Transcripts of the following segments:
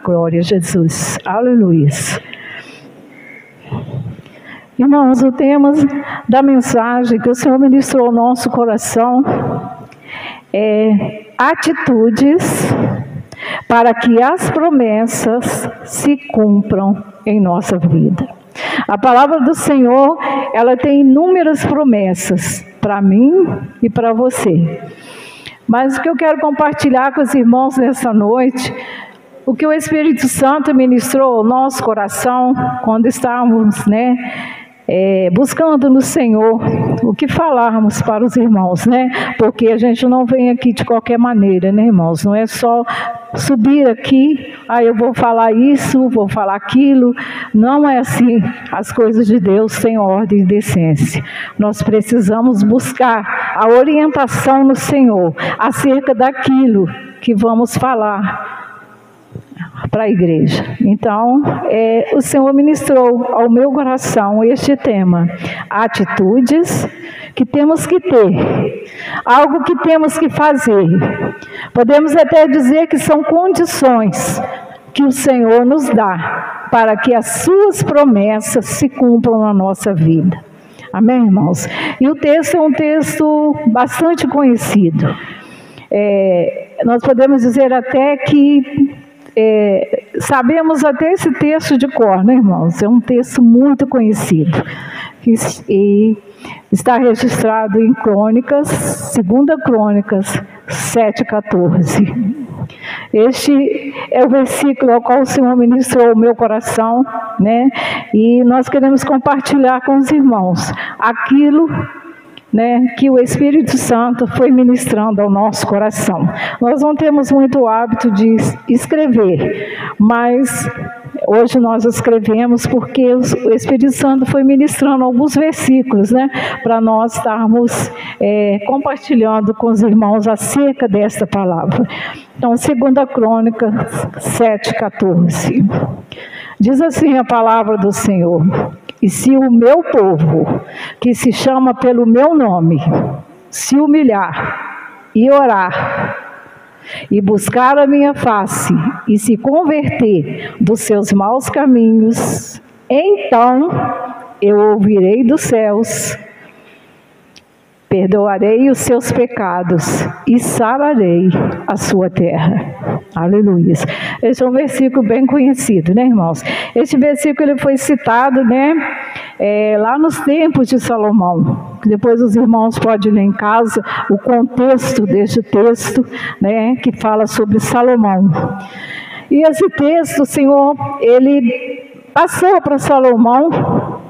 Glória a Jesus. Aleluia. Irmãos, o tema da mensagem que o Senhor ministrou ao nosso coração é atitudes para que as promessas se cumpram em nossa vida. A palavra do Senhor, ela tem inúmeras promessas para mim e para você. Mas o que eu quero compartilhar com os irmãos nessa noite, o que o Espírito Santo ministrou ao nosso coração quando estávamos, buscando no Senhor o que falarmos para os irmãos, Porque a gente não vem aqui de qualquer maneira, irmãos? Não é só subir aqui, eu vou falar isso, vou falar aquilo. Não é assim. As coisas de Deus têm ordem e decência. Nós precisamos buscar a orientação no Senhor acerca daquilo que vamos falar para a igreja. Então, o Senhor ministrou ao meu coração este tema: atitudes que temos que ter, algo que temos que fazer. Podemos até dizer que são condições que o Senhor nos dá para que as suas promessas se cumpram na nossa vida. Amém, irmãos? E o texto é um texto bastante conhecido. Nós podemos dizer até que sabemos até esse texto de cor, irmãos? É um texto muito conhecido e está registrado em Crônicas, 2 Crônicas 7:14. Este é o versículo ao qual o Senhor ministrou o meu coração, E nós queremos compartilhar com os irmãos aquilo que o Espírito Santo foi ministrando ao nosso coração. Nós não temos muito hábito de escrever, mas hoje nós escrevemos porque o Espírito Santo foi ministrando alguns versículos, para nós estarmos compartilhando com os irmãos acerca desta palavra. Então, 2 Crônicas 7:14. Diz assim a palavra do Senhor: e se o meu povo, que se chama pelo meu nome, se humilhar e orar, e buscar a minha face, e se converter dos seus maus caminhos, então eu ouvirei dos céus, perdoarei os seus pecados e sararei a sua terra. Aleluia. Esse é um versículo bem conhecido, irmãos? Este versículo ele foi citado, lá nos tempos de Salomão. Depois os irmãos podem ler em casa o contexto deste texto, que fala sobre Salomão. E esse texto, o Senhor, ele passou para Salomão,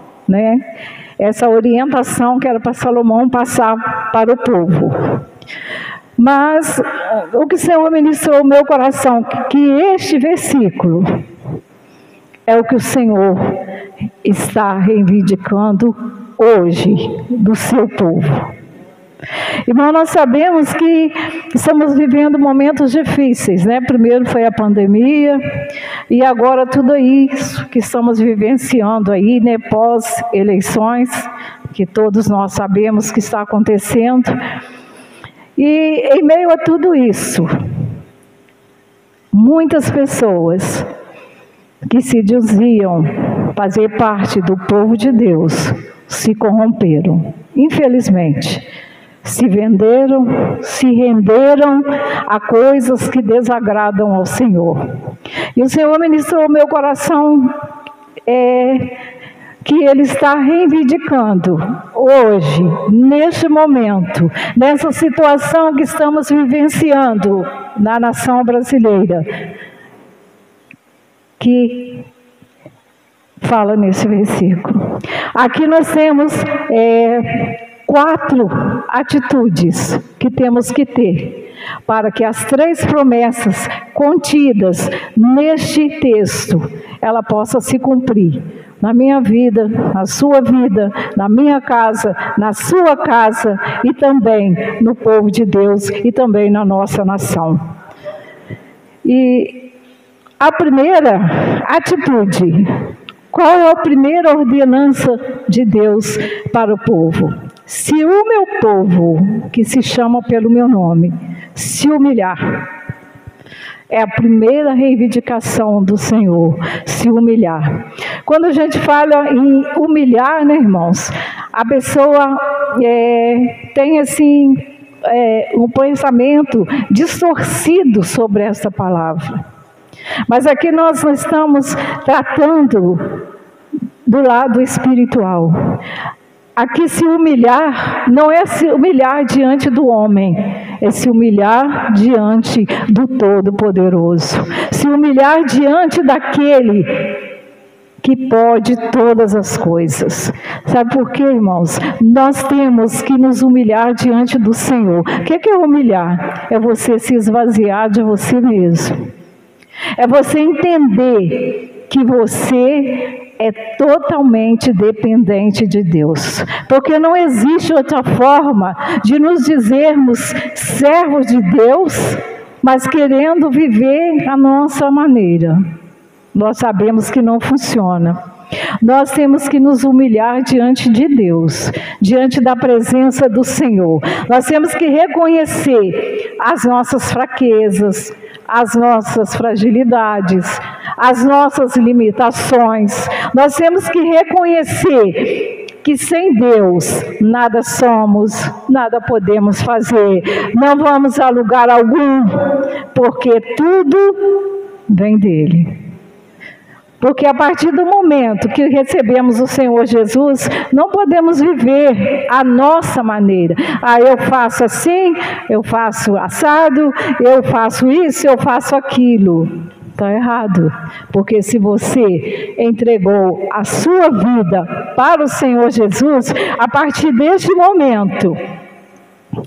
essa orientação que era para Salomão passar para o povo. Mas o que o Senhor ministrou ao meu coração, que este versículo é o que o Senhor está reivindicando hoje do seu povo. Irmão, nós sabemos que estamos vivendo momentos difíceis, Primeiro foi a pandemia e agora tudo isso que estamos vivenciando aí, pós-eleições, que todos nós sabemos que está acontecendo. E em meio a tudo isso, muitas pessoas que se diziam fazer parte do povo de Deus se corromperam, infelizmente. Se venderam, se renderam a coisas que desagradam ao Senhor. E o Senhor ministrou ao meu coração que Ele está reivindicando hoje, neste momento, nessa situação que estamos vivenciando na nação brasileira, que fala nesse versículo. Aqui nós temos 4 atitudes que temos que ter para que as 3 promessas contidas neste texto, ela possa se cumprir na minha vida, na sua vida, na minha casa, na sua casa e também no povo de Deus e também na nossa nação. E a primeira atitude, qual é a primeira ordenança de Deus para o povo? Se o meu povo, que se chama pelo meu nome, se humilhar. é a primeira reivindicação do Senhor, se humilhar. Quando a gente fala em humilhar, né, irmãos, a pessoa tem assim um pensamento distorcido sobre essa palavra. Mas aqui nós estamos tratando do lado espiritual. Aqui se humilhar não é se humilhar diante do homem, é se humilhar diante do Todo-Poderoso. Se humilhar diante daquele que pode todas as coisas. Sabe por quê, irmãos? Nós temos que nos humilhar diante do Senhor. O que é humilhar? É você se esvaziar de você mesmo. É você entender que você é totalmente dependente de Deus. Porque não existe outra forma de nos dizermos servos de Deus, mas querendo viver a nossa maneira. Nós sabemos que não funciona. Nós temos que nos humilhar diante de Deus, diante da presença do Senhor. Nós temos que reconhecer as nossas fraquezas, as nossas fragilidades, as nossas limitações. Nós temos que reconhecer que sem Deus nada somos, nada podemos fazer. Não vamos a lugar algum, porque tudo vem dele. Porque a partir do momento que recebemos o Senhor Jesus, não podemos viver a nossa maneira. Eu faço assim, eu faço assado, eu faço isso, eu faço aquilo. Está errado. Porque se você entregou a sua vida para o Senhor Jesus, a partir deste momento,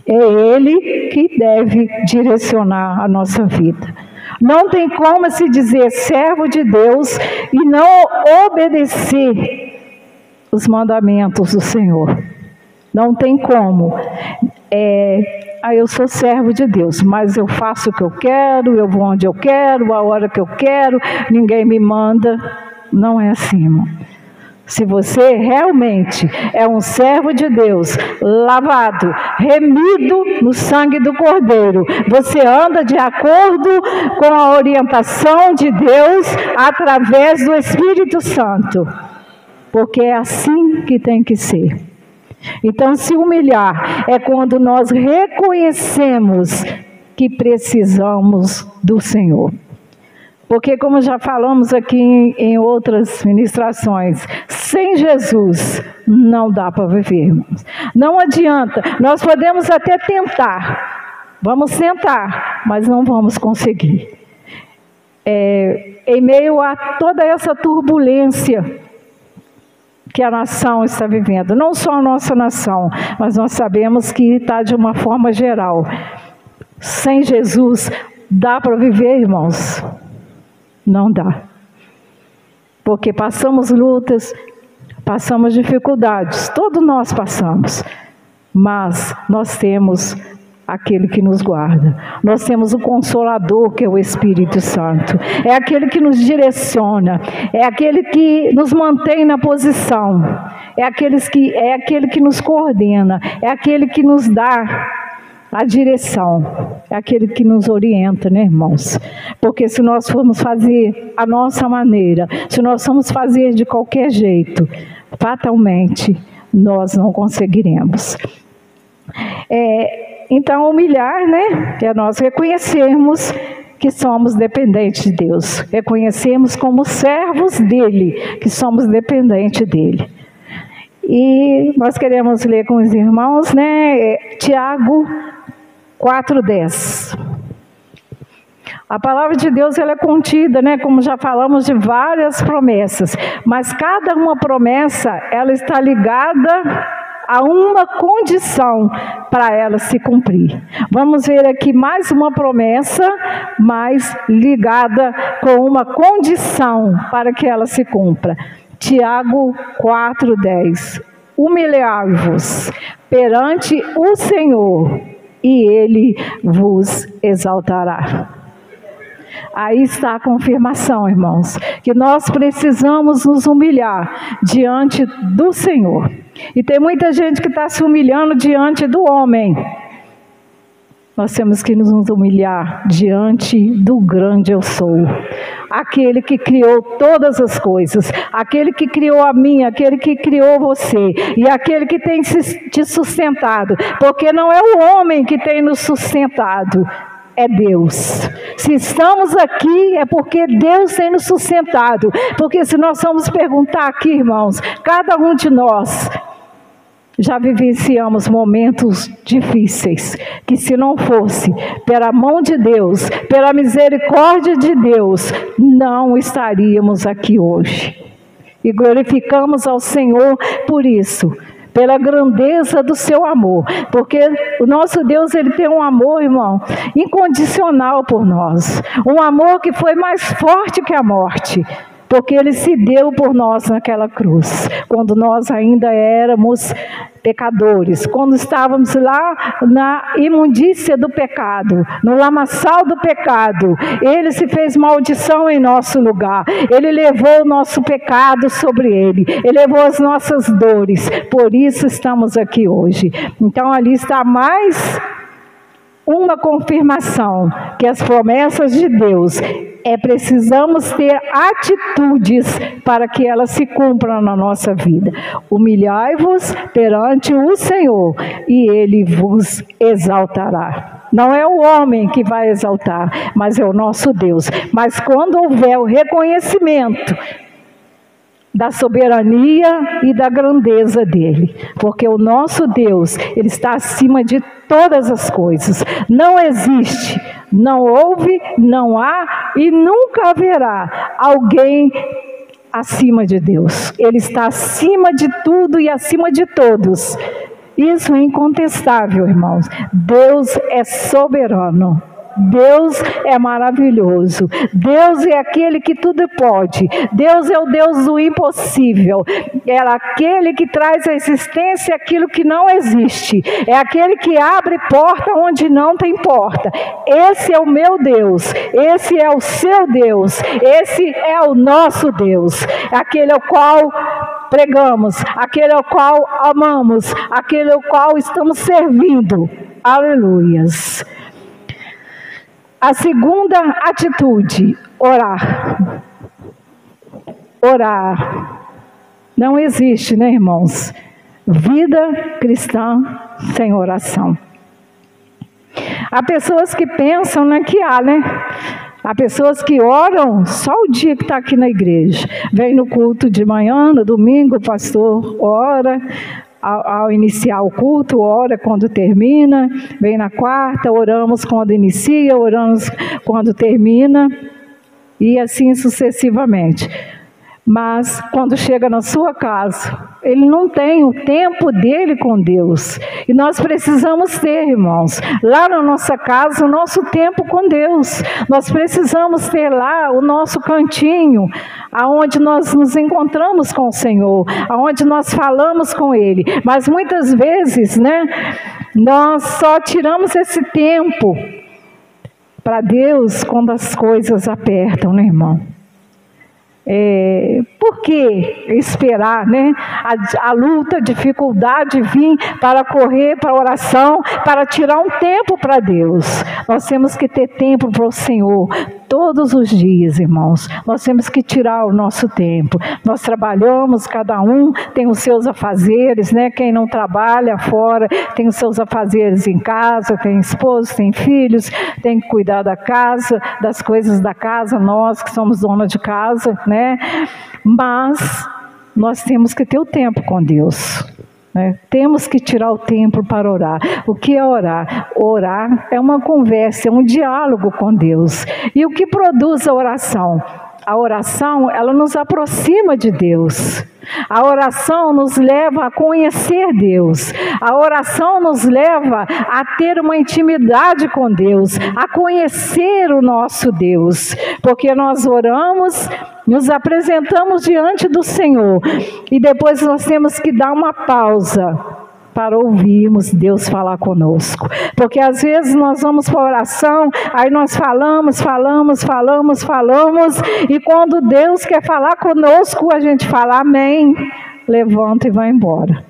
é Ele que deve direcionar a nossa vida. Não tem como se dizer servo de Deus e não obedecer os mandamentos do Senhor. Não tem como. Eu sou servo de Deus, mas eu faço o que eu quero, eu vou onde eu quero, a hora que eu quero, ninguém me manda. Não é assim, irmão. Se você realmente é um servo de Deus, lavado, remido no sangue do Cordeiro, você anda de acordo com a orientação de Deus através do Espírito Santo. Porque é assim que tem que ser. Então, se humilhar é quando nós reconhecemos que precisamos do Senhor. Porque, como já falamos aqui em outras ministrações, sem Jesus não dá para viver, irmãos. Não adianta, nós podemos até tentar, vamos tentar, mas não vamos conseguir. Em meio a toda essa turbulência que a nação está vivendo, não só a nossa nação, mas nós sabemos que está de uma forma geral. Sem Jesus, dá para viver, irmãos? Não dá. Porque passamos lutas, passamos dificuldades, todos nós passamos. Mas nós temos aquele que nos guarda. Nós temos o Consolador, que é o Espírito Santo. É aquele que nos direciona. É aquele que nos mantém na posição. É aquele que nos coordena. É aquele que nos dá a direção, é aquele que nos orienta, né, irmãos? Porque se nós formos fazer a nossa maneira, se nós formos fazer de qualquer jeito, fatalmente nós não conseguiremos. Então, humilhar, né, é nós reconhecermos que somos dependentes de Deus, reconhecermos como servos dele, que somos dependentes dele. E nós queremos ler com os irmãos, né, Tiago 4:10. A palavra de Deus ela é contida, né, como já falamos, de várias promessas, mas cada uma promessa ela está ligada a uma condição para ela se cumprir. Vamos ver aqui mais uma promessa, mas ligada com uma condição para que ela se cumpra. Tiago 4:10. Humilhai-vos perante o Senhor, e Ele vos exaltará. Aí está a confirmação, irmãos, que nós precisamos nos humilhar diante do Senhor. E tem muita gente que está se humilhando diante do homem. nós temos que nos humilhar diante do grande eu sou. Aquele que criou todas as coisas, aquele que criou a mim, aquele que criou você, e aquele que tem te sustentado, porque não é o homem que tem nos sustentado, é Deus. Se estamos aqui é porque Deus tem nos sustentado, porque se nós vamos perguntar aqui, irmãos, cada um de nós já vivenciamos momentos difíceis, que se não fosse pela mão de Deus, pela misericórdia de Deus, não estaríamos aqui hoje. E glorificamos ao Senhor por isso, pela grandeza do seu amor, porque o nosso Deus, Ele tem um amor, irmão, incondicional por nós, um amor que foi mais forte que a morte, porque Ele se deu por nós naquela cruz, quando nós ainda éramos pecadores, quando estávamos lá na imundícia do pecado, no lamaçal do pecado, Ele se fez maldição em nosso lugar, Ele levou o nosso pecado sobre Ele levou as nossas dores, por isso estamos aqui hoje. Então ali está mais uma confirmação que as promessas de Deus precisamos ter atitudes para que elas se cumpram na nossa vida. Humilhai-vos perante o Senhor e Ele vos exaltará. Não é o homem que vai exaltar, mas é o nosso Deus. Mas quando houver o reconhecimento da soberania e da grandeza dele, porque o nosso Deus, Ele está acima de todas as coisas. Não existe, não houve, não há e nunca haverá alguém acima de Deus. Ele está acima de tudo e acima de todos. Isso é incontestável, irmãos. Deus é soberano. Deus é maravilhoso, Deus é aquele que tudo pode, Deus é o Deus do impossível, é aquele que traz à existência aquilo que não existe, é aquele que abre porta onde não tem porta. Esse é o meu Deus, esse é o seu Deus, esse é o nosso Deus, aquele ao qual pregamos, aquele ao qual amamos, aquele ao qual estamos servindo. Aleluias. A segunda atitude, orar. Orar. Não existe, né, irmãos? Vida cristã sem oração. Há pessoas que pensam, né, que há, né? Há pessoas que oram só o dia que está aqui na igreja. Vem no culto de manhã, no domingo o pastor ora. Ao iniciar o culto, ora quando termina, vem na quarta, oramos quando inicia, oramos quando termina, e assim sucessivamente. Mas quando chega na sua casa, ele não tem o tempo dele com Deus. E nós precisamos ter, irmãos, lá na nossa casa, o nosso tempo com Deus. Nós precisamos ter lá o nosso cantinho, aonde nós nos encontramos com o Senhor, aonde nós falamos com Ele. Mas muitas vezes, né, nós só tiramos esse tempo para Deus quando as coisas apertam, né, irmão? Por que esperar, né? A luta, a dificuldade vir para correr para a oração, para tirar um tempo para Deus? Nós temos que ter tempo para o Senhor todos os dias, irmãos. Nós temos que tirar o nosso tempo. Nós trabalhamos, cada um tem os seus afazeres, né? Quem não trabalha fora tem os seus afazeres em casa, tem esposo, tem filhos, tem que cuidar da casa, das coisas da casa, nós que somos dona de casa, né? Mas nós temos que ter o tempo com Deus, né? Temos que tirar o tempo para orar. O que é orar? Orar é uma conversa, é um diálogo com Deus. E o que produz a oração? A oração, ela nos aproxima de Deus. A oração nos leva a conhecer Deus. A oração nos leva a ter uma intimidade com Deus, a conhecer o nosso Deus. Porque nós oramos, nos apresentamos diante do Senhor e depois nós temos que dar uma pausa para ouvirmos Deus falar conosco. Porque às vezes nós vamos para a oração, aí nós falamos, e quando Deus quer falar conosco, a gente fala amém, levanta e vai embora.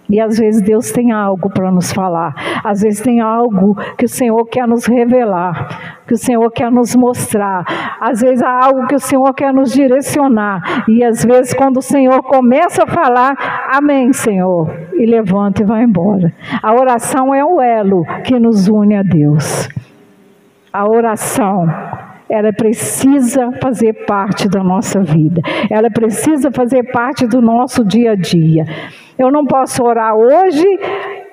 E às vezes Deus tem algo para nos falar. Às vezes tem algo que o Senhor quer nos revelar, que o Senhor quer nos mostrar. Às vezes há algo que o Senhor quer nos direcionar. E às vezes quando o Senhor começa a falar, amém, Senhor, e levanta e vai embora. A oração é o elo que nos une a Deus. A oração, ela precisa fazer parte da nossa vida. Ela precisa fazer parte do nosso dia a dia. Eu não posso orar hoje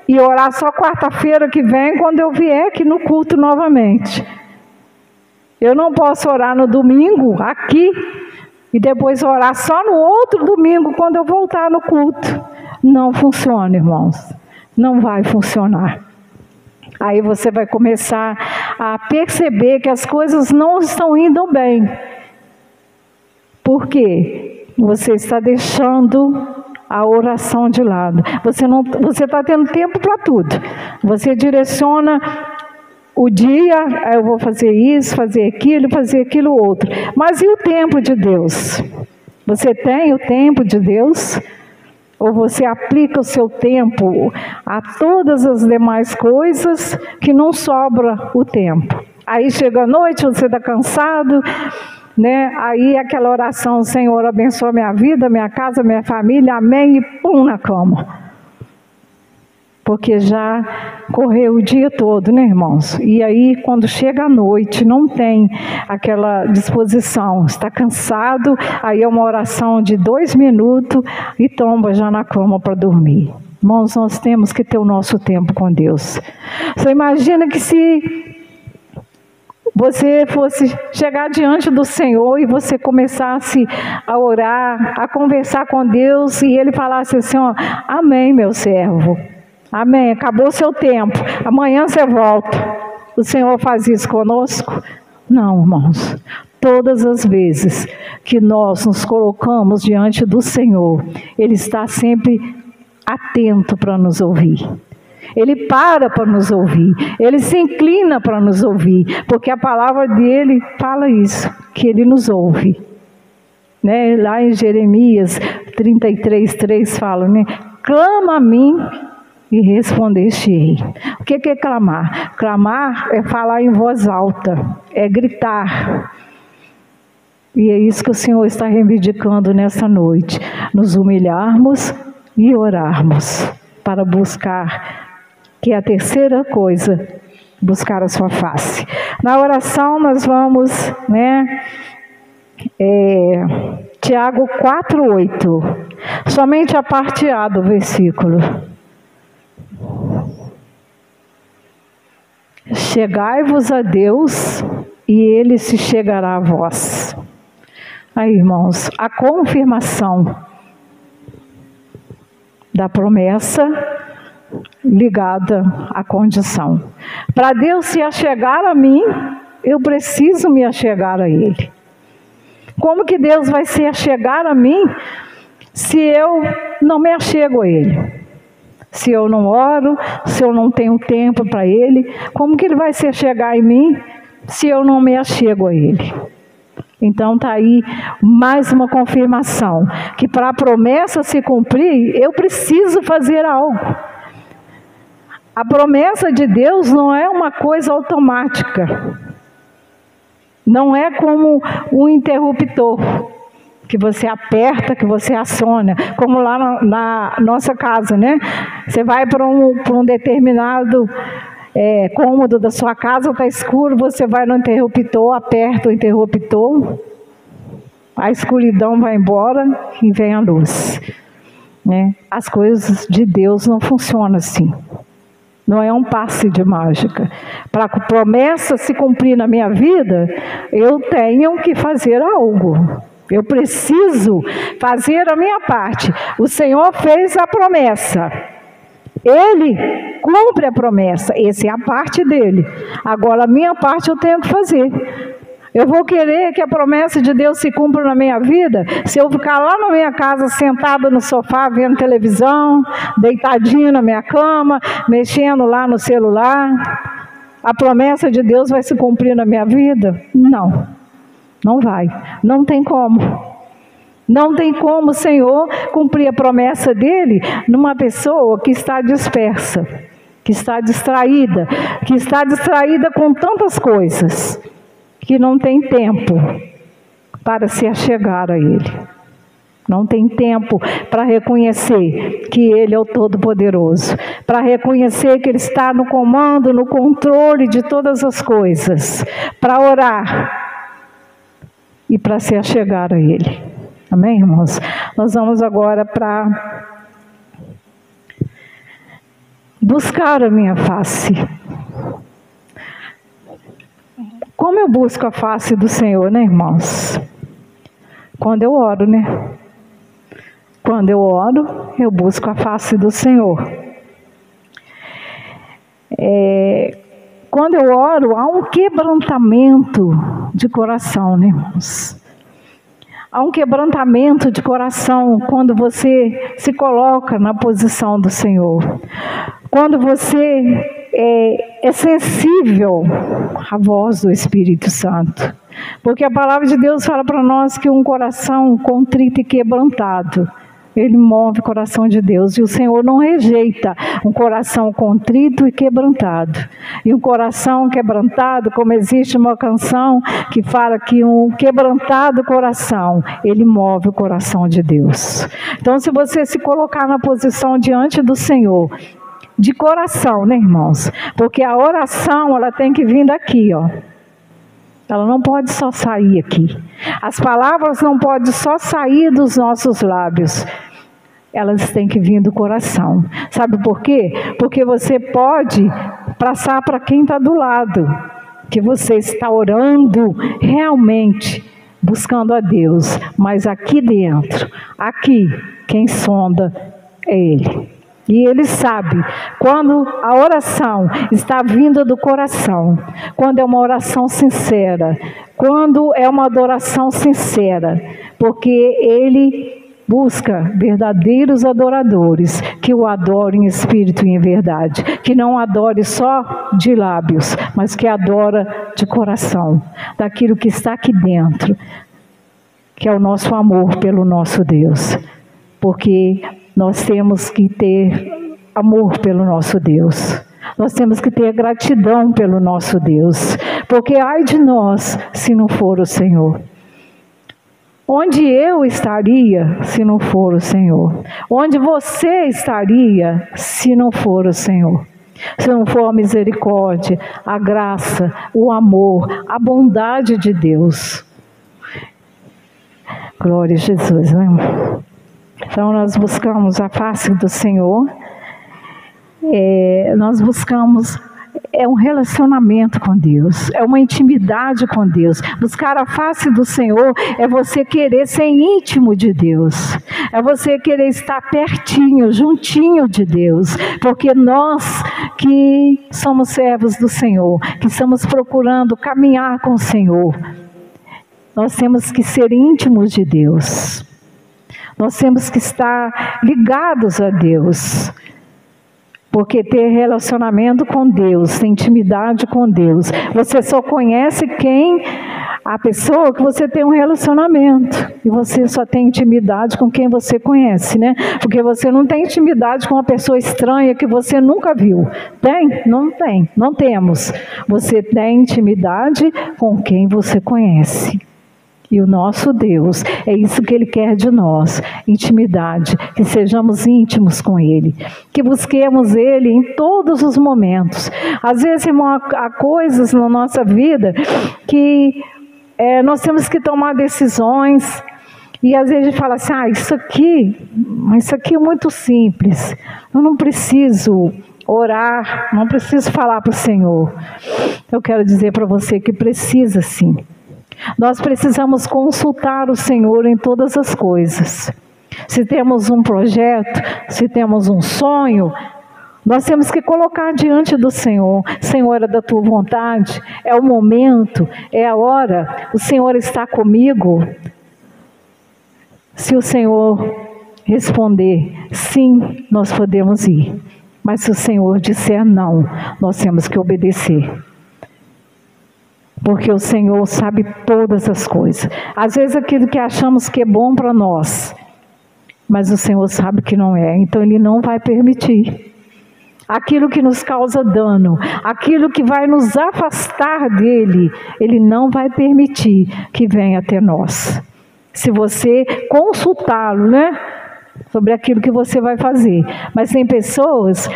e orar só quarta-feira que vem, quando eu vier aqui no culto novamente. Eu não posso orar no domingo, aqui, e depois orar só no outro domingo, quando eu voltar no culto. Não funciona, irmãos. Não vai funcionar. Aí você vai começar a perceber que as coisas não estão indo bem. Por quê? Você está deixando a oração de lado. Você está tendo tempo para tudo. Você direciona o dia, eu vou fazer isso, fazer aquilo outro. Mas e o tempo de Deus? Você tem o tempo de Deus? Ou você aplica o seu tempo a todas as demais coisas que não sobra o tempo? Aí chega a noite, você está cansado, né? Aí aquela oração, Senhor, abençoa minha vida, minha casa, minha família, amém, e pum na cama. Porque já correu o dia todo, né, irmãos? E aí, quando chega a noite, não tem aquela disposição, está cansado, aí é uma oração de 2 minutos e tomba já na cama para dormir. Irmãos, nós temos que ter o nosso tempo com Deus. Você imagina que se você fosse chegar diante do Senhor e você começasse a orar, a conversar com Deus, e Ele falasse assim, ó, amém, meu servo. Amém, acabou o seu tempo, amanhã você volta. O Senhor faz isso conosco? Não, irmãos. Todas as vezes que nós nos colocamos diante do Senhor, Ele está sempre atento para nos ouvir. Ele para nos ouvir, Ele se inclina para nos ouvir, porque a palavra dele fala isso, que Ele nos ouve. Né? Lá em Jeremias 33:3 fala, né? Clama a mim e respondeste-ei. O que é clamar? Clamar é falar em voz alta, é gritar. E é isso que o Senhor está reivindicando nessa noite. Nos humilharmos e orarmos para buscar, que é a terceira coisa, buscar a sua face. Na oração nós vamos, né? Tiago 4:8. Somente a parte A do versículo. Chegai-vos a Deus e Ele se chegará a vós. Aí, irmãos, a confirmação da promessa ligada à condição. Para Deus se achegar a mim, eu preciso me achegar a Ele. Como que Deus vai se achegar a mim se eu não me achego a Ele? Se eu não oro, se eu não tenho tempo para Ele, como que Ele vai se achegar em mim se eu não me achego a Ele? Então está aí mais uma confirmação, que para a promessa se cumprir, eu preciso fazer algo. A promessa de Deus não é uma coisa automática. Não é como um interruptor, que você aperta, que você aciona, como lá na nossa casa, né? Você vai para um determinado cômodo da sua casa, está escuro, você vai no interruptor, aperta o interruptor, a escuridão vai embora e vem a luz. Né? As coisas de Deus não funcionam assim. Não é um passe de mágica. Para que a promessa se cumprir na minha vida, eu tenho que fazer algo. Eu preciso fazer a minha parte. O Senhor fez a promessa. Ele cumpre a promessa. Essa é a parte dele. Agora, a minha parte eu tenho que fazer. Eu vou querer que a promessa de Deus se cumpra na minha vida se eu ficar lá na minha casa, sentada no sofá, vendo televisão, deitadinha na minha cama, mexendo lá no celular. A promessa de Deus vai se cumprir na minha vida? Não, não vai. Não tem como. Não tem como o Senhor cumprir a promessa dele numa pessoa que está dispersa, que está distraída com tantas coisas, que não tem tempo para se achegar a Ele. Não tem tempo para reconhecer que Ele é o Todo-Poderoso, para reconhecer que Ele está no comando, no controle de todas as coisas, para orar e para se achegar a Ele. Amém, irmãos? Nós vamos agora para buscar a minha face. Como eu busco a face do Senhor, né, irmãos? Quando eu oro, né? Quando eu oro, eu busco a face do Senhor. Quando eu oro, há um quebrantamento de coração, né, irmãos? Há um quebrantamento de coração quando você se coloca na posição do Senhor. Quando você é sensível à voz do Espírito Santo. Porque a palavra de Deus fala para nós que um coração contrito e quebrantado, ele move o coração de Deus. E o Senhor não rejeita um coração contrito e quebrantado. E um coração quebrantado, como existe uma canção que fala que um quebrantado coração, ele move o coração de Deus. Então, se você se colocar na posição diante do Senhor, de coração, né, irmãos? Porque a oração, ela tem que vir daqui, ó. Ela não pode só sair aqui. As palavras não podem só sair dos nossos lábios. Elas têm que vir do coração. Sabe por quê? Porque você pode passar para quem está do lado, que você está orando realmente, buscando a Deus. Mas aqui dentro, aqui, quem sonda é Ele. E Ele sabe quando a oração está vinda do coração, quando é uma oração sincera, quando é uma adoração sincera, porque Ele busca verdadeiros adoradores que o adorem em espírito e em verdade, que não adore só de lábios, mas que adora de coração, daquilo que está aqui dentro, que é o nosso amor pelo nosso Deus, porque nós temos que ter amor pelo nosso Deus. Nós temos que ter gratidão pelo nosso Deus. Porque ai de nós se não for o Senhor. Onde eu estaria se não for o Senhor? Onde você estaria se não for o Senhor? Se não for a misericórdia, a graça, o amor, a bondade de Deus. Glória a Jesus, né? Então nós buscamos a face do Senhor, nós buscamos um relacionamento com Deus, é uma intimidade com Deus. Buscar a face do Senhor é você querer ser íntimo de Deus, é você querer estar pertinho, juntinho de Deus, porque nós que somos servos do Senhor, que estamos procurando caminhar com o Senhor, nós temos que ser íntimos de Deus. Nós temos que estar ligados a Deus, porque ter relacionamento com Deus, ter intimidade com Deus, você só conhece a pessoa que você tem um relacionamento, e você só tem intimidade com quem você conhece, né? Porque você não tem intimidade com uma pessoa estranha que você nunca viu. Tem? Não tem, não temos. Você tem intimidade com quem você conhece. E o nosso Deus, é isso que Ele quer de nós, intimidade, que sejamos íntimos com Ele, que busquemos Ele em todos os momentos. Às vezes, irmão, há coisas na nossa vida que nós temos que tomar decisões, e às vezes a gente fala assim, isso aqui é muito simples, eu não preciso orar, não preciso falar para o Senhor. Eu quero dizer para você que precisa sim. Nós precisamos consultar o Senhor em todas as coisas. Se temos um projeto, se temos um sonho, nós temos que colocar diante do Senhor. Senhor, é da tua vontade, é o momento, é a hora, o Senhor está comigo. Se o Senhor responder sim, nós podemos ir. Mas se o Senhor disser não, nós temos que obedecer. Porque o Senhor sabe todas as coisas. Às vezes aquilo que achamos que é bom para nós, mas o Senhor sabe que não é. Então Ele não vai permitir. Aquilo que nos causa dano, aquilo que vai nos afastar dEle, Ele não vai permitir que venha até nós. Se você consultá-lo, né? Sobre aquilo que você vai fazer. Mas tem pessoas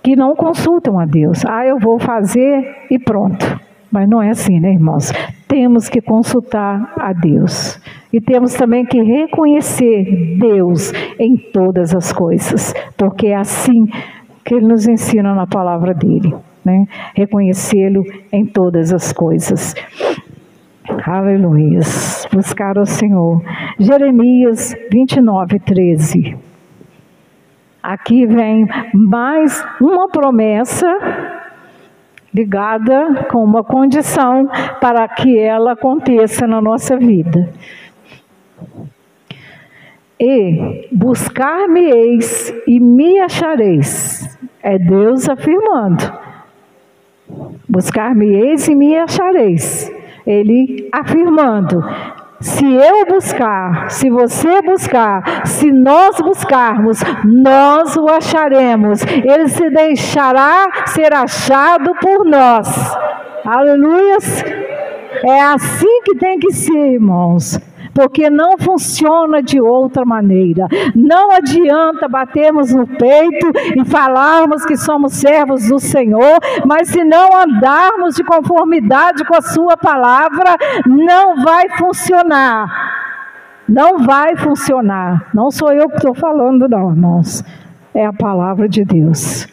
que não consultam a Deus. Eu vou fazer e pronto. Mas não é assim, né, irmãos? Temos que consultar a Deus. E temos também que reconhecer Deus em todas as coisas. Porque é assim que Ele nos ensina na palavra dEle, né? Reconhecê-lo em todas as coisas. Aleluia. Buscar o Senhor. Jeremias 29:13. Aqui vem mais uma promessa ligada com uma condição para que ela aconteça na nossa vida. E buscar-me-eis e me achareis. É Deus afirmando. Buscar-me-eis e me achareis. Ele afirmando. Se eu buscar, se você buscar, se nós buscarmos, nós o acharemos. Ele se deixará ser achado por nós. Aleluias! É assim que tem que ser, irmãos. Porque não funciona de outra maneira. Não adianta batermos no peito e falarmos que somos servos do Senhor, mas se não andarmos de conformidade com a sua palavra, não vai funcionar. Não vai funcionar. Não sou eu que estou falando não, irmãos. É a palavra de Deus.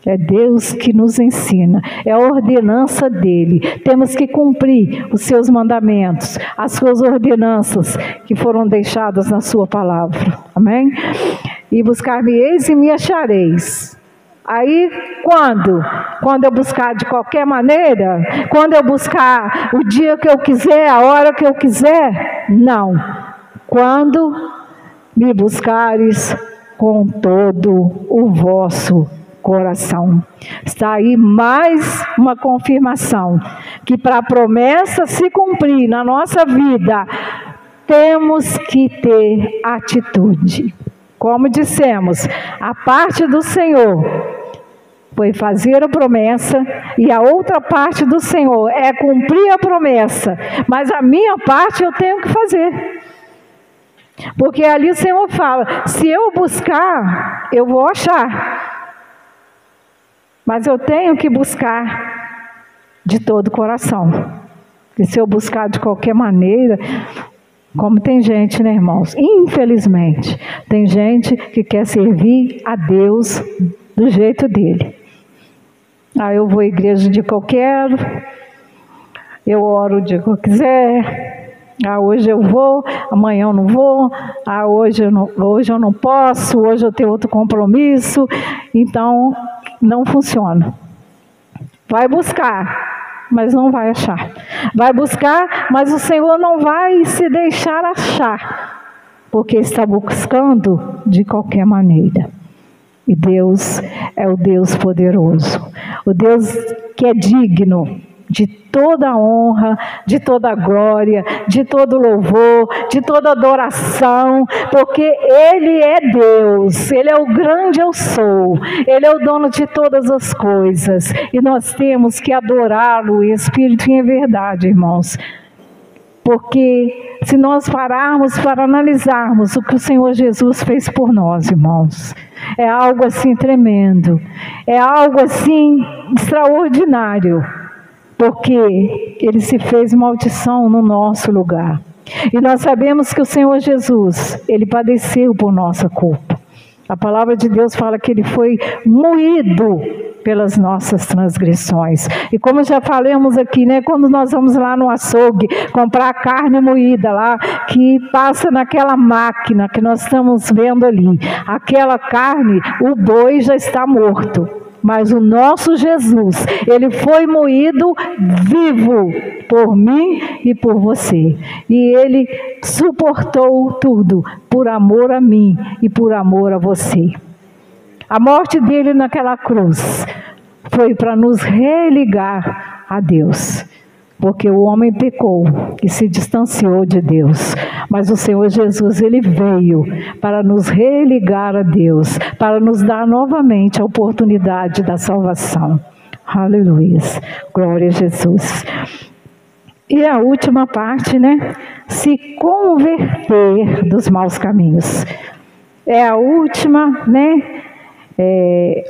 É Deus que nos ensina, é a ordenança dEle. Temos que cumprir os seus mandamentos, as suas ordenanças que foram deixadas na sua palavra. Amém? E buscar-me-eis e me achareis. Aí, quando? Quando eu buscar de qualquer maneira? Quando eu buscar o dia que eu quiser, a hora que eu quiser? Não. Quando me buscares com todo o vosso coração. Está aí mais uma confirmação que para a promessa se cumprir na nossa vida, temos que ter atitude. Como dissemos, a parte do Senhor foi fazer a promessa e a outra parte do Senhor é cumprir a promessa, mas a minha parte eu tenho que fazer. Porque ali o Senhor fala, se eu buscar, eu vou achar. Mas eu tenho que buscar de todo o coração. E se eu buscar de qualquer maneira, como tem gente, né, irmãos? Infelizmente, tem gente que quer servir a Deus do jeito dele. Eu vou à igreja de que eu quero, eu oro o dia que eu quiser, hoje eu vou, amanhã eu não vou, hoje eu não posso, hoje eu tenho outro compromisso. Então, não funciona. Vai buscar, mas não vai achar. Vai buscar, mas o Senhor não vai se deixar achar, porque está buscando de qualquer maneira. E Deus é o Deus poderoso, o Deus que é digno de toda honra, de toda glória, de todo louvor, de toda adoração, porque Ele é Deus, Ele é o grande eu sou, Ele é o dono de todas as coisas, e nós temos que adorá-lo em espírito e em verdade, irmãos. Porque se nós pararmos para analisarmos o que o Senhor Jesus fez por nós, irmãos, é algo assim tremendo, é algo assim extraordinário. Porque Ele se fez maldição no nosso lugar. E nós sabemos que o Senhor Jesus, Ele padeceu por nossa culpa. A palavra de Deus fala que Ele foi moído pelas nossas transgressões. E como já falamos aqui, né, quando nós vamos lá no açougue comprar carne moída lá, que passa naquela máquina que nós estamos vendo ali, aquela carne, o boi já está morto. Mas o nosso Jesus, Ele foi moído vivo por mim e por você. E Ele suportou tudo por amor a mim e por amor a você. A morte dele naquela cruz foi para nos religar a Deus. porque o homem pecou e se distanciou de Deus. Mas o Senhor Jesus, Ele veio para nos religar a Deus, para nos dar novamente a oportunidade da salvação. Aleluia. Glória a Jesus. E a última parte, né? Se converter dos maus caminhos. É a última, né?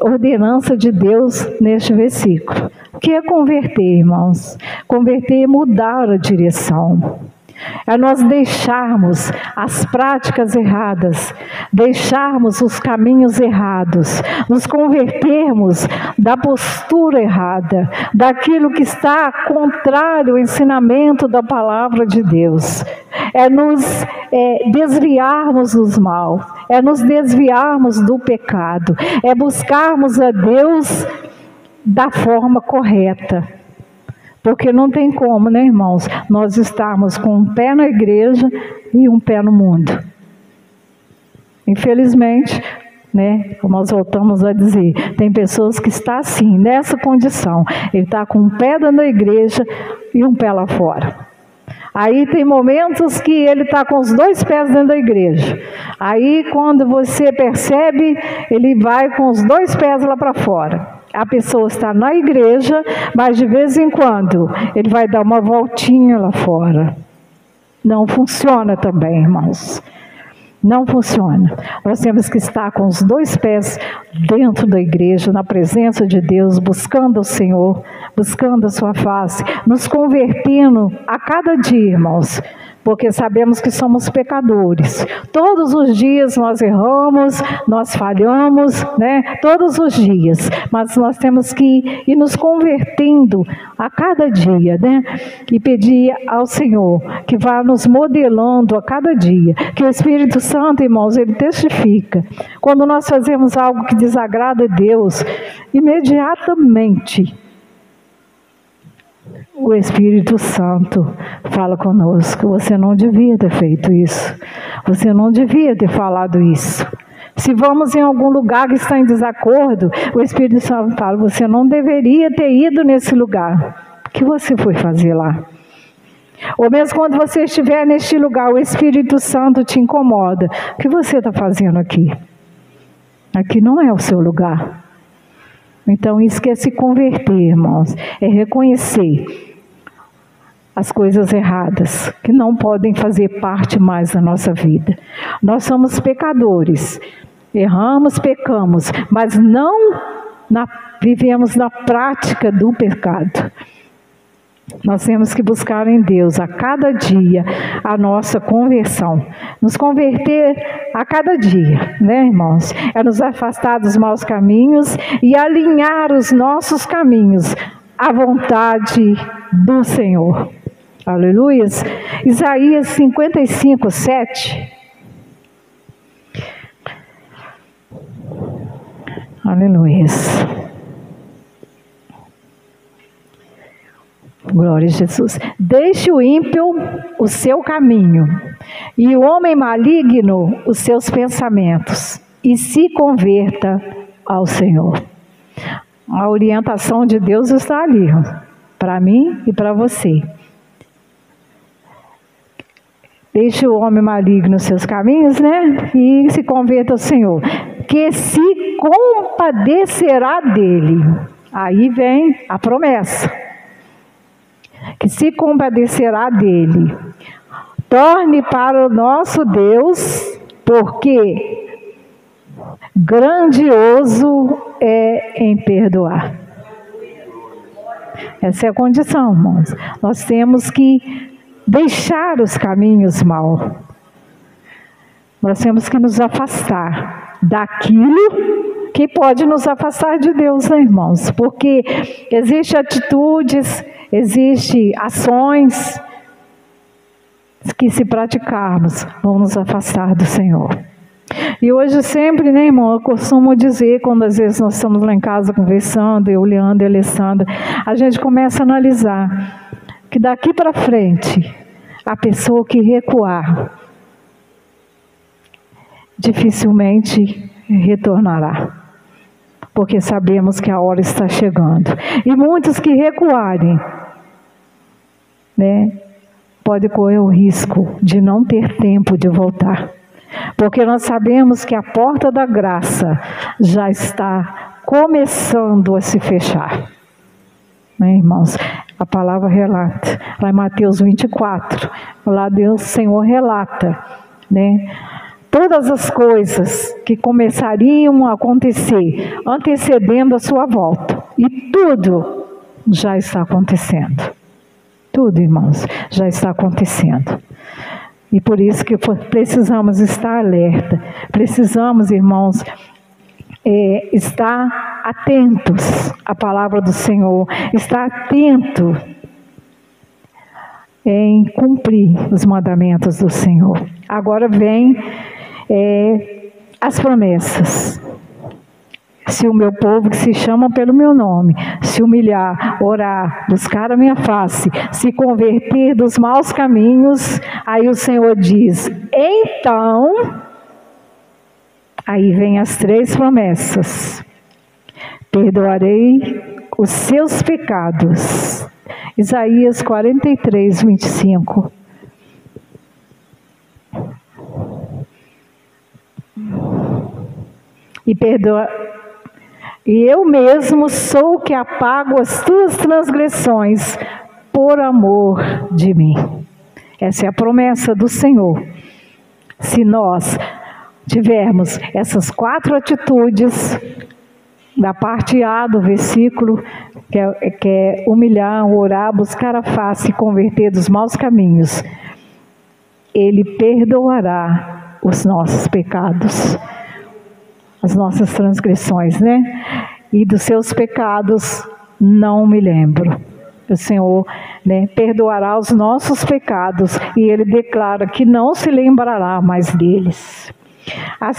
Ordenança de Deus neste versículo. O que é converter, irmãos? Converter é mudar a direção. É nós deixarmos as práticas erradas, deixarmos os caminhos errados, nos convertermos da postura errada, daquilo que está contrário ao ensinamento da palavra de Deus. É nos desviarmos dos mal, é nos desviarmos do pecado, é buscarmos a Deus da forma correta. Porque não tem como, né, irmãos, nós estarmos com um pé na igreja e um pé no mundo. Infelizmente, né, nós voltamos a dizer, tem pessoas que estão assim, nessa condição. Ele está com um pé dentro da igreja e um pé lá fora. Aí tem momentos que ele está com os 2 pés dentro da igreja. Aí quando você percebe, ele vai com os 2 pés lá para fora. A pessoa está na igreja, mas de vez em quando ele vai dar uma voltinha lá fora. Não funciona também, irmãos. Não funciona. Nós temos que estar com os 2 pés dentro da igreja, na presença de Deus, buscando o Senhor, buscando a sua face, nos convertendo a cada dia, irmãos. Porque sabemos que somos pecadores. Todos os dias nós erramos, nós falhamos, né? Todos os dias. Mas nós temos que ir nos convertendo a cada dia, né? E pedir ao Senhor que vá nos modelando a cada dia. Que o Espírito Santo, irmãos, Ele testifica. Quando nós fazemos algo que desagrada a Deus, imediatamente o Espírito Santo fala conosco, você não devia ter feito isso, você não devia ter falado isso. Se vamos em algum lugar que está em desacordo, o Espírito Santo fala, você não deveria ter ido nesse lugar. O que você foi fazer lá? Ou mesmo quando você estiver neste lugar, o Espírito Santo te incomoda. O que você está fazendo aqui? Aqui não é o seu lugar. Então isso que é se converter, irmãos, é reconhecer as coisas erradas, que não podem fazer parte mais da nossa vida. Nós somos pecadores, erramos, pecamos, mas não vivemos na prática do pecado. Nós temos que buscar em Deus a cada dia a nossa conversão. Nos converter a cada dia, né, irmãos? É nos afastar dos maus caminhos e alinhar os nossos caminhos à vontade do Senhor. Aleluia. Isaías 55, 7. Aleluia. Glória a Jesus. Deixe o ímpio o seu caminho, e o homem maligno os seus pensamentos, e se converta ao Senhor. A orientação de Deus está ali, para mim e para você. Deixe o homem maligno os seus caminhos, né? E se converta ao Senhor, que se compadecerá dele. Aí vem a promessa. Que se compadecerá dele. Torne para o nosso Deus, porque grandioso é em perdoar. Essa é a condição, irmãos. Nós temos que deixar os caminhos mal. Nós temos que nos afastar daquilo que pode nos afastar de Deus, né, irmãos? Porque existem atitudes, existem ações que, se praticarmos, vão nos afastar do Senhor. E hoje sempre, né, irmão, eu costumo dizer, quando às vezes nós estamos lá em casa conversando, eu, Leandro e a Alessandra, a gente começa a analisar que daqui para frente, a pessoa que recuar, dificilmente retornará. Porque sabemos que a hora está chegando. E muitos que recuarem, né, pode correr o risco de não ter tempo de voltar. Porque nós sabemos que a porta da graça já está começando a se fechar. Né, irmãos? A palavra relata. Lá em Mateus 24, lá Deus, o Senhor relata, né, todas as coisas que começariam a acontecer antecedendo a sua volta. E tudo já está acontecendo. Tudo, irmãos, já está acontecendo. E por isso que precisamos estar alerta. Precisamos, irmãos, estar atentos à palavra do Senhor. Estar atento em cumprir os mandamentos do Senhor. Agora vem as promessas. Se o meu povo, que se chama pelo meu nome, se humilhar, orar, buscar a minha face, se converter dos maus caminhos, aí o Senhor diz, então, aí vem as 3 promessas. Perdoarei os seus pecados. Isaías 43, 25. E eu mesmo sou o que apago as tuas transgressões por amor de mim. Essa é a promessa do Senhor. Se nós tivermos essas 4 atitudes, da parte A do versículo, que é humilhar, orar, buscar a face e converter dos maus caminhos, Ele perdoará os nossos pecados. As nossas transgressões, né? E dos seus pecados não me lembro. O Senhor, né, perdoará os nossos pecados e Ele declara que não se lembrará mais deles. A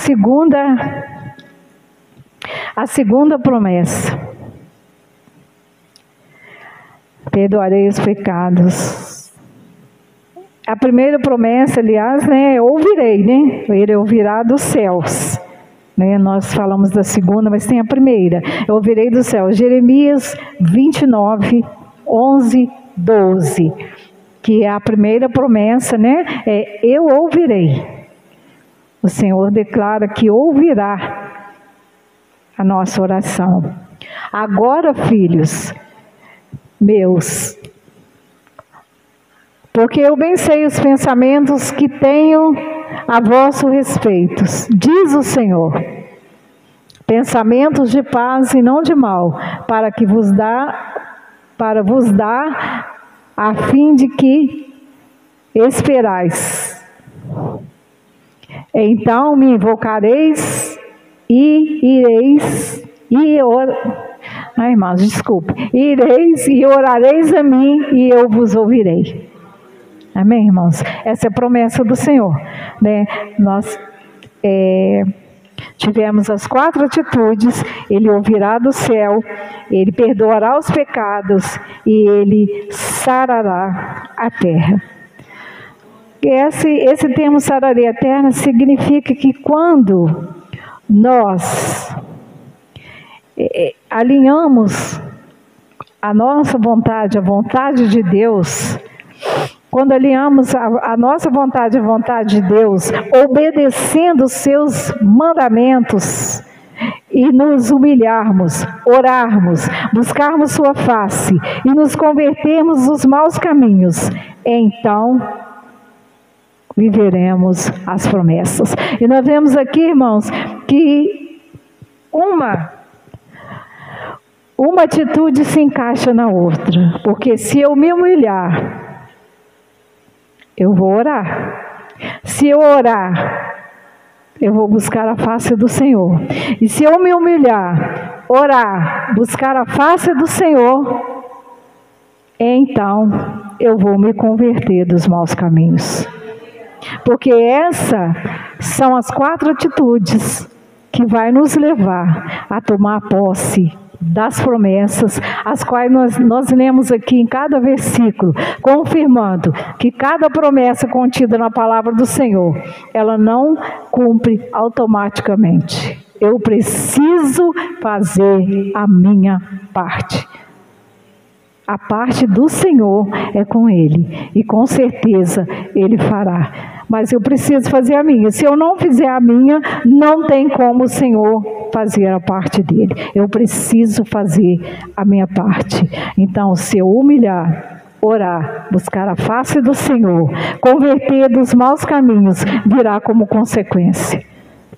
segunda promessa. Perdoarei os pecados. A primeira promessa, aliás, né, ouvirei, né? Ele ouvirá dos céus. Nós falamos da segunda, mas tem a primeira. Eu ouvirei do céu. Jeremias 29, 11, 12. Que é a primeira promessa, né? Eu ouvirei. O Senhor declara que ouvirá a nossa oração. Agora, filhos meus, porque eu bem sei os pensamentos que tenho a vosso respeito, diz o Senhor, pensamentos de paz e não de mal, para vos dar a fim de que esperais. Então me invocareis e ireis ireis e orareis a mim e eu vos ouvirei. Amém, irmãos? Essa é a promessa do Senhor, né? Nós tivemos as 4 atitudes. Ele ouvirá do céu, Ele perdoará os pecados e Ele sarará a terra. Esse termo sararei a terra significa que quando nós alinhamos a nossa vontade, a vontade de Deus, quando alinhamos a nossa vontade à vontade de Deus, obedecendo os seus mandamentos, e nos humilharmos, orarmos, buscarmos sua face, e nos convertermos dos maus caminhos, então viveremos as promessas. E nós vemos aqui, irmãos, que uma atitude se encaixa na outra, porque se eu me humilhar, eu vou orar. Se eu orar, eu vou buscar a face do Senhor. E se eu me humilhar, orar, buscar a face do Senhor, então eu vou me converter dos maus caminhos. Porque essas são as 4 atitudes que vai nos levar a tomar posse das promessas, as quais nós lemos aqui em cada versículo, confirmando que cada promessa contida na palavra do Senhor, ela não cumpre automaticamente. Eu preciso fazer a minha parte. A parte do Senhor é com Ele, e com certeza Ele fará. Mas eu preciso fazer a minha. Se eu não fizer a minha, não tem como o Senhor fazer a parte dele. Eu preciso fazer a minha parte. Então, se eu humilhar, orar, buscar a face do Senhor, converter dos maus caminhos, virá como consequência.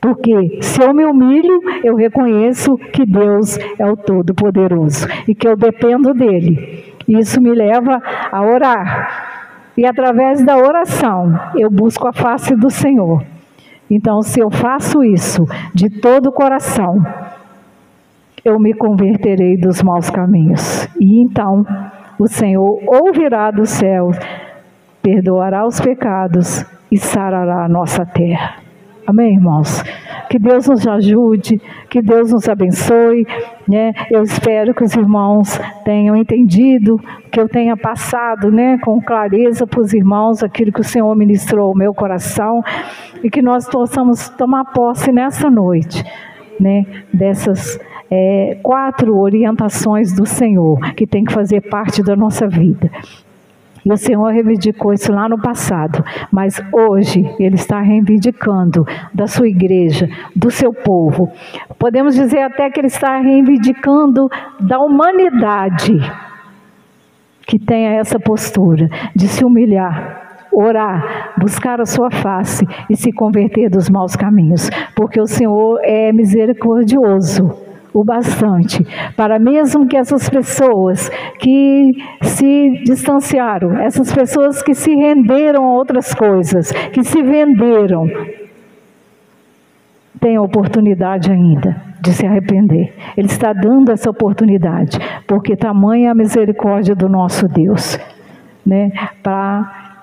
Porque se eu me humilho, eu reconheço que Deus é o Todo-Poderoso e que eu dependo dele. Isso me leva a orar. E através da oração, eu busco a face do Senhor. Então, se eu faço isso de todo o coração, eu me converterei dos maus caminhos. E então, o Senhor ouvirá dos céus, perdoará os pecados e sarará a nossa terra. Amém, irmãos? Que Deus nos ajude, que Deus nos abençoe, né? Eu espero que os irmãos tenham entendido, que eu tenha passado, né, com clareza para os irmãos aquilo que o Senhor ministrou ao meu coração e que nós possamos tomar posse nessa noite, né, dessas 4 orientações do Senhor que tem que fazer parte da nossa vida. E o Senhor reivindicou isso lá no passado, mas hoje Ele está reivindicando da sua igreja, do seu povo. Podemos dizer até que Ele está reivindicando da humanidade que tenha essa postura de se humilhar, orar, buscar a sua face e se converter dos maus caminhos, porque o Senhor é misericordioso o bastante, para mesmo que essas pessoas que se distanciaram, essas pessoas que se renderam a outras coisas, que se venderam, tenham oportunidade ainda de se arrepender. Ele está dando essa oportunidade, porque tamanha a misericórdia do nosso Deus, né, para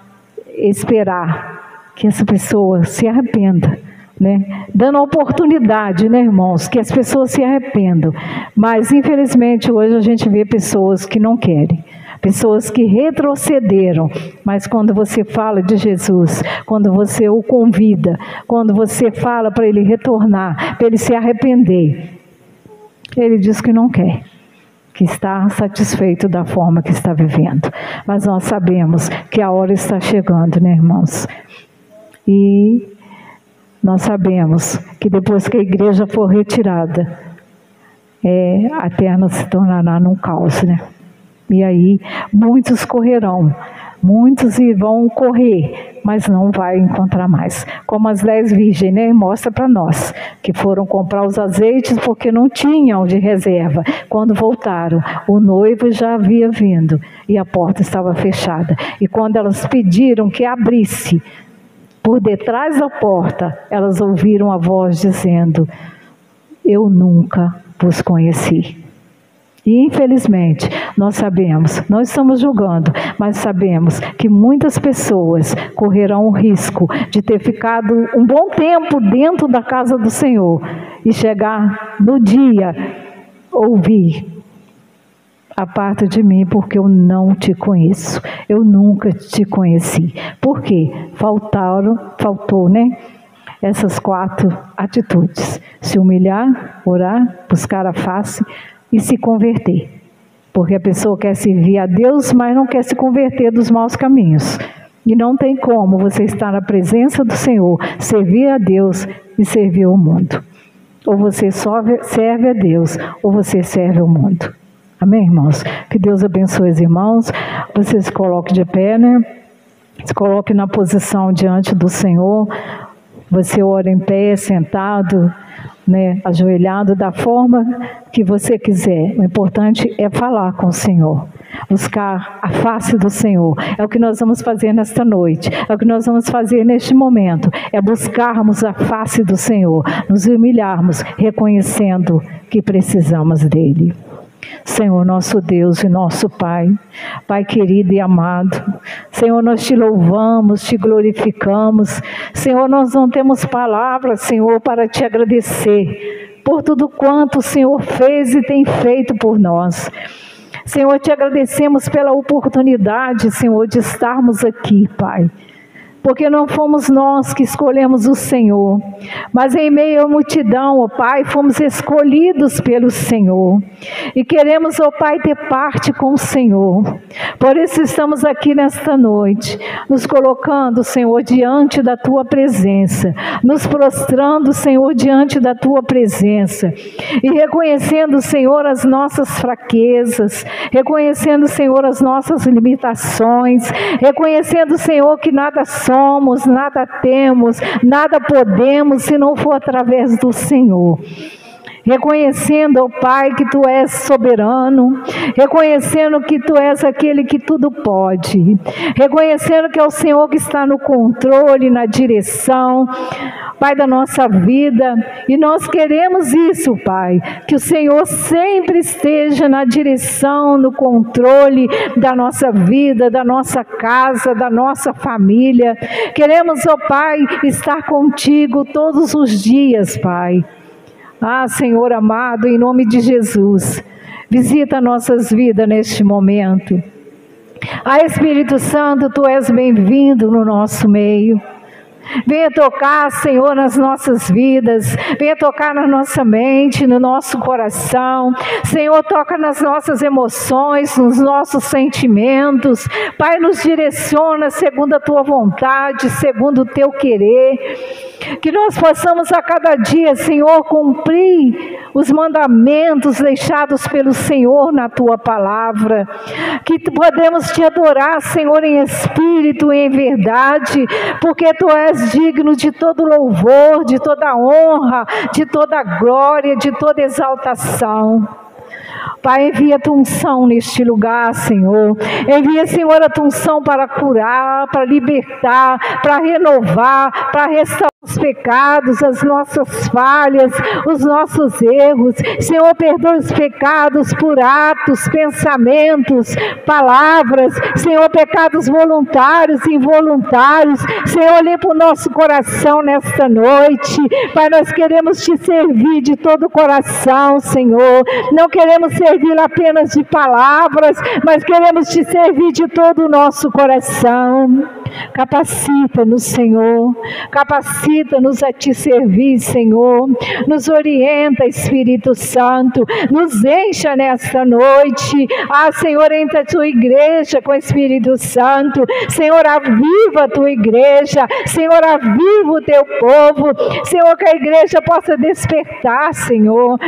esperar que essa pessoa se arrependa, né? Dando a oportunidade, né, irmãos, que as pessoas se arrependam. Mas infelizmente hoje a gente vê pessoas que não querem, pessoas que retrocederam. Mas quando você fala de Jesus, quando você o convida, quando você fala para ele retornar, para ele se arrepender, ele diz que não quer, que está satisfeito da forma que está vivendo. Mas nós sabemos que a hora está chegando, né, irmãos? E nós sabemos que depois que a igreja for retirada, a terra se tornará num caos, né? E aí muitos correrão, muitos vão correr, mas não vai encontrar mais. Como as 10 virgens, né? Mostra para nós, que foram comprar os azeites porque não tinham de reserva. Quando voltaram, o noivo já havia vindo e a porta estava fechada. E quando elas pediram que abrisse, por detrás da porta, elas ouviram a voz dizendo: eu nunca vos conheci. E infelizmente, nós sabemos, não estamos julgando, mas sabemos que muitas pessoas correrão o risco de ter ficado um bom tempo dentro da casa do Senhor e chegar no dia, ouvir: aparta de mim, porque eu não te conheço, eu nunca te conheci. Por quê? Faltou, né? Essas 4 atitudes: se humilhar, orar, buscar a face e se converter. Porque a pessoa quer servir a Deus, mas não quer se converter dos maus caminhos. E não tem como você estar na presença do Senhor, servir a Deus e servir ao mundo. Ou você só serve a Deus, ou você serve ao mundo. Amém, irmãos? Que Deus abençoe os irmãos. Você se coloque de pé, né? Se coloque na posição diante do Senhor. Você ora em pé, sentado, né? Ajoelhado, da forma que você quiser. O importante é falar com o Senhor. Buscar a face do Senhor. É o que nós vamos fazer nesta noite. É o que nós vamos fazer neste momento. É buscarmos a face do Senhor. Nos humilharmos, reconhecendo que precisamos dEle. Senhor, nosso Deus e nosso Pai, Pai querido e amado, Senhor, nós te louvamos, te glorificamos. Senhor, nós não temos palavras, Senhor, para te agradecer por tudo quanto o Senhor fez e tem feito por nós. Senhor, te agradecemos pela oportunidade, Senhor, de estarmos aqui, Pai, porque não fomos nós que escolhemos o Senhor, mas em meio à multidão, ó Pai, fomos escolhidos pelo Senhor, e queremos, ó Pai, ter parte com o Senhor. Por isso estamos aqui nesta noite, nos colocando, Senhor, diante da Tua presença, nos prostrando, Senhor, diante da Tua presença, e reconhecendo, Senhor, as nossas fraquezas, reconhecendo, Senhor, as nossas limitações, reconhecendo, Senhor, que nada somos, nada temos, nada podemos se não for através do Senhor. Reconhecendo, ó Pai, que Tu és soberano, reconhecendo que Tu és aquele que tudo pode, reconhecendo que é o Senhor que está no controle, na direção, Pai, da nossa vida, e nós queremos isso, Pai, que o Senhor sempre esteja na direção, no controle da nossa vida, da nossa casa, da nossa família. Queremos, ó Pai, estar contigo todos os dias, Pai. Ah, Senhor amado, em nome de Jesus, visita nossas vidas neste momento. Ah, Espírito Santo, Tu és bem-vindo no nosso meio. Venha tocar, Senhor, nas nossas vidas, venha tocar na nossa mente, no nosso coração. Senhor, toca nas nossas emoções, nos nossos sentimentos. Pai, nos direciona segundo a Tua vontade, segundo o Teu querer. Que nós possamos a cada dia, Senhor, cumprir os mandamentos deixados pelo Senhor na Tua palavra. Que podemos Te adorar, Senhor, em espírito e em verdade, porque Tu és digno de todo louvor, de toda honra, de toda glória, de toda exaltação. Pai, envia a Tua unção neste lugar, Senhor. Envia, Senhor, a Tua unção para curar, para libertar, para renovar, para restaurar os pecados, as nossas falhas, os nossos erros. Senhor, perdoa os pecados por atos, pensamentos, palavras. Senhor, pecados voluntários e involuntários. Senhor, limpa o nosso coração nesta noite. Pai, nós queremos Te servir de todo o coração, Senhor. Não queremos servir apenas de palavras, mas queremos Te servir de todo o nosso coração. Capacita-nos, Senhor. Capacita-nos a Te servir, Senhor. Nos orienta, Espírito Santo. Nos encha nesta noite. Ah, Senhor, entra a Tua igreja com o Espírito Santo. Senhor, aviva a Tua igreja. Senhor, aviva o Teu povo. Senhor, que a igreja possa despertar, Senhor.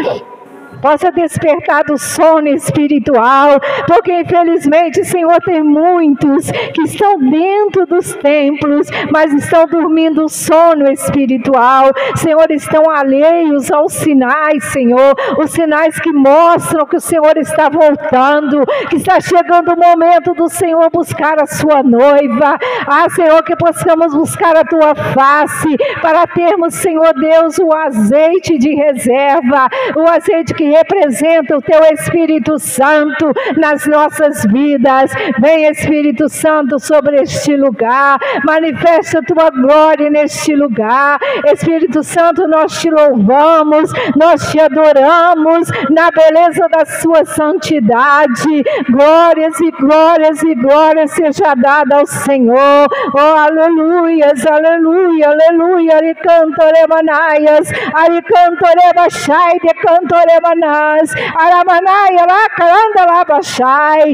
Possa despertar do sono espiritual, porque infelizmente, Senhor, tem muitos que estão dentro dos templos, mas estão dormindo o sono espiritual. Senhor, estão alheios aos sinais, Senhor, os sinais que mostram que o Senhor está voltando, que está chegando o momento do Senhor buscar a sua noiva. Ah, Senhor, que possamos buscar a Tua face, para termos, Senhor Deus, o azeite de reserva, o azeite que representa o Teu Espírito Santo nas nossas vidas. Vem, Espírito Santo, sobre este lugar, manifesta a Tua glória neste lugar. Espírito Santo, nós Te louvamos, nós Te adoramos na beleza da Sua santidade. Glórias e glórias e glórias seja dada ao Senhor. Oh, aleluias, aleluia, aleluia. Aricantoremanaias, aricantorebachai, decantoremanaias. Aramanaya la caranda la bashai,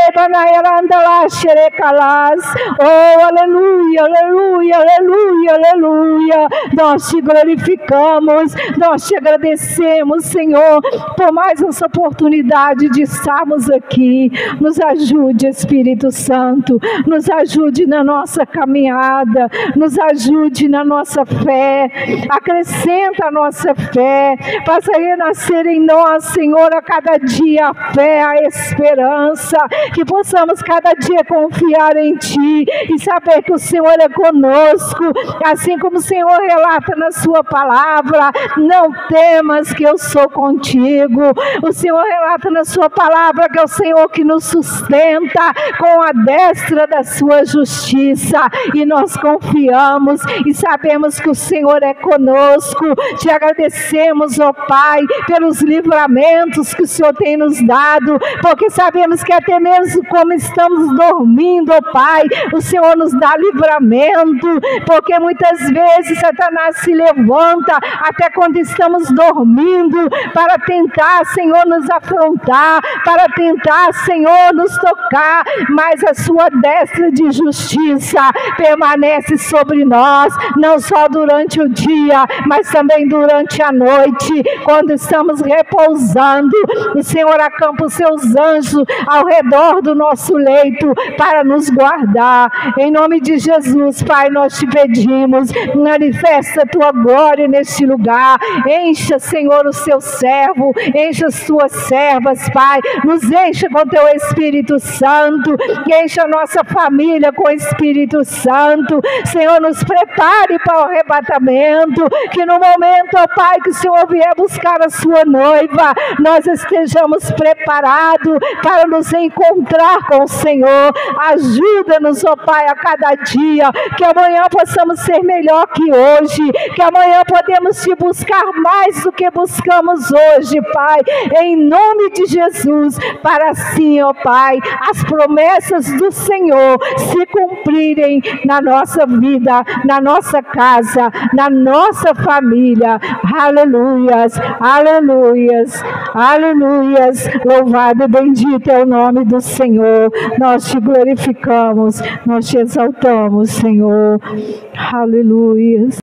ebanaya randa la xerecalas. Oh, aleluia, aleluia, aleluia, aleluia. Nós Te glorificamos, nós Te agradecemos, Senhor, por mais essa oportunidade de estarmos aqui. Nos ajude, Espírito Santo, nos ajude na nossa caminhada, nos ajude na nossa fé, acrescenta a nossa fé, faça renascer em nós, Senhor, a cada dia a fé, a esperança, que possamos cada dia confiar em Ti e saber que o Senhor é conosco, assim como o Senhor relata na Sua palavra: não temas, que eu sou contigo. O Senhor relata na Sua palavra que é o Senhor que nos sustenta com a destra da Sua justiça, e nós confiamos e sabemos que o Senhor é conosco. Te agradecemos, ó Pai, pelos livramentos que o Senhor tem nos dado, porque sabemos que até mesmo como estamos dormindo, ó Pai, o Senhor nos dá livramento, porque muitas vezes Satanás se levanta até quando estamos dormindo para tentar, Senhor, nos afrontar, para tentar, Senhor, nos tocar, mas a sua destra de justiça permanece sobre nós, não só durante o dia, mas também durante a noite, quando estamos repousando, o Senhor acampa os seus anjos ao redor do nosso leito para nos guardar. Em nome de Jesus, Pai, nós te pedimos, manifesta a tua glória neste lugar, encha, Senhor, o seu servo, encha as tuas servas, Pai, nos encha com teu Espírito Santo, encha a nossa família com o Espírito Santo, Senhor, nos prepare para o arrebatamento, que no momento, ó Pai, que o Senhor vier buscar a sua noiva, nós estejamos preparados para nos encontrar com o Senhor. Ajuda-nos, ó Pai, a cada dia, que amanhã possamos ser melhor que hoje, que amanhã podemos te buscar mais do que buscamos hoje, Pai, em nome de Jesus, para assim, ó Pai, as promessas do Senhor se cumprirem na nossa vida, na nossa casa, na nossa família. Aleluias, aleluias, aleluias. Louvado e bendito é o nome do Senhor. Nós te glorificamos, nós te exaltamos, Senhor. Aleluias.